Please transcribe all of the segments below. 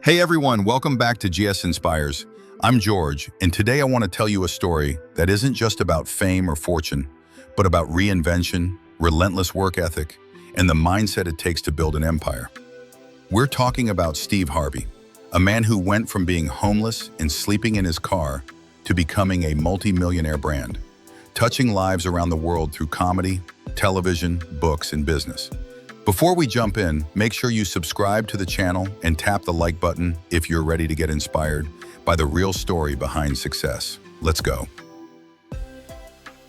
Hey everyone, welcome back to GS Inspires. I'm George, and today I want to tell you a story that isn't just about fame or fortune, but about reinvention, relentless work ethic, and the mindset it takes to build an empire. We're talking about Steve Harvey, a man who went from being homeless and sleeping in his car to becoming a multi-millionaire brand, touching lives around the world through comedy, television, books, and business. Before we jump in, make sure you subscribe to the channel and tap the like button if you're ready to get inspired by the real story behind success. Let's go.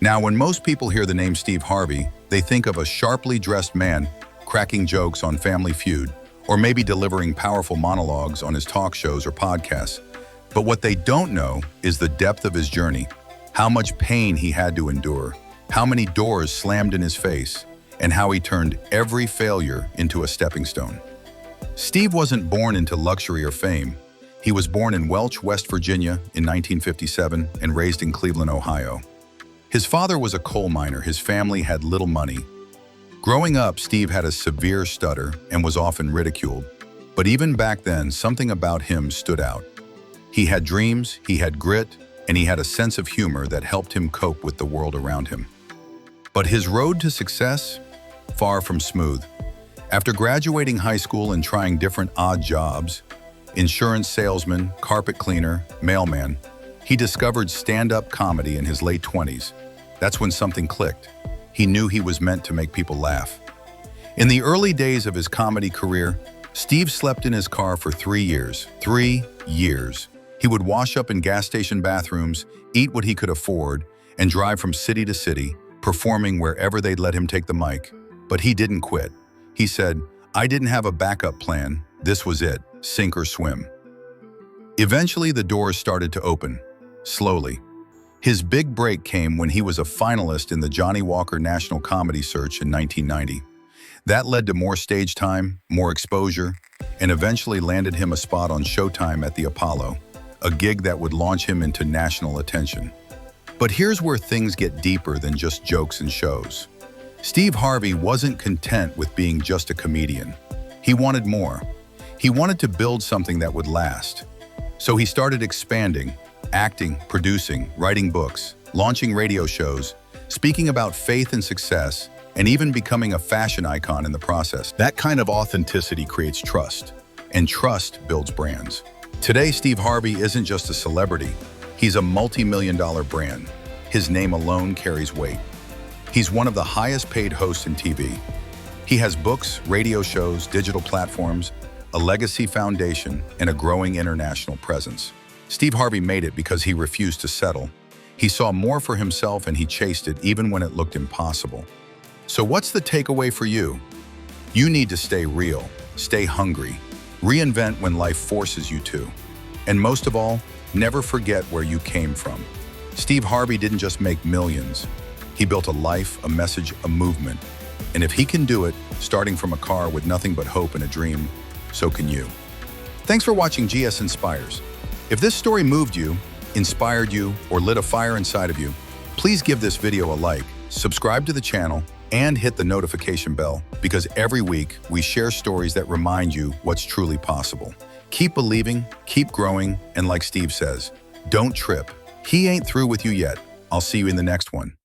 Now, when most people hear the name Steve Harvey, they think of a sharply dressed man cracking jokes on Family Feud, or maybe delivering powerful monologues on his talk shows or podcasts. But what they don't know is the depth of his journey, how much pain he had to endure, how many doors slammed in his face, and how he turned every failure into a stepping stone. Steve wasn't born into luxury or fame. He was born in Welch, West Virginia in 1957 and raised in Cleveland, Ohio. His father was a coal miner. His family had little money. Growing up, Steve had a severe stutter and was often ridiculed. But even back then, something about him stood out. He had dreams, he had grit, and he had a sense of humor that helped him cope with the world around him. But his road to success? Far from smooth. After graduating high school and trying different odd jobs, insurance salesman, carpet cleaner, mailman, he discovered stand-up comedy in his late 20s. That's when something clicked. He knew he was meant to make people laugh. In the early days of his comedy career, Steve slept in his car for 3 years. 3 years. He would wash up in gas station bathrooms, eat what he could afford, and drive from city to city, performing wherever they'd let him take the mic. But he didn't quit. He said, "I didn't have a backup plan. This was it, sink or swim." Eventually, the doors started to open, slowly. His big break came when he was a finalist in the Johnny Walker National Comedy Search in 1990. That led to more stage time, more exposure, and eventually landed him a spot on Showtime at the Apollo, a gig that would launch him into national attention. But here's where things get deeper than just jokes and shows. Steve Harvey wasn't content with being just a comedian. He wanted more. He wanted to build something that would last. So he started expanding, acting, producing, writing books, launching radio shows, speaking about faith and success, and even becoming a fashion icon in the process. That kind of authenticity creates trust, and trust builds brands. Today, Steve Harvey isn't just a celebrity. He's a multi-million-dollar brand. His name alone carries weight. He's one of the highest paid hosts in TV. He has books, radio shows, digital platforms, a legacy foundation, and a growing international presence. Steve Harvey made it because he refused to settle. He saw more for himself and he chased it even when it looked impossible. So what's the takeaway for you? You need to stay real, stay hungry, reinvent when life forces you to. And most of all, never forget where you came from. Steve Harvey didn't just make millions. He built a life, a message, a movement. And if he can do it, starting from a car with nothing but hope and a dream, so can you. Thanks for watching GS Inspires. If this story moved you, inspired you, or lit a fire inside of you, please give this video a like, subscribe to the channel, and hit the notification bell, because every week we share stories that remind you what's truly possible. Keep believing, keep growing, and like Steve says, don't trip. He ain't through with you yet. I'll see you in the next one.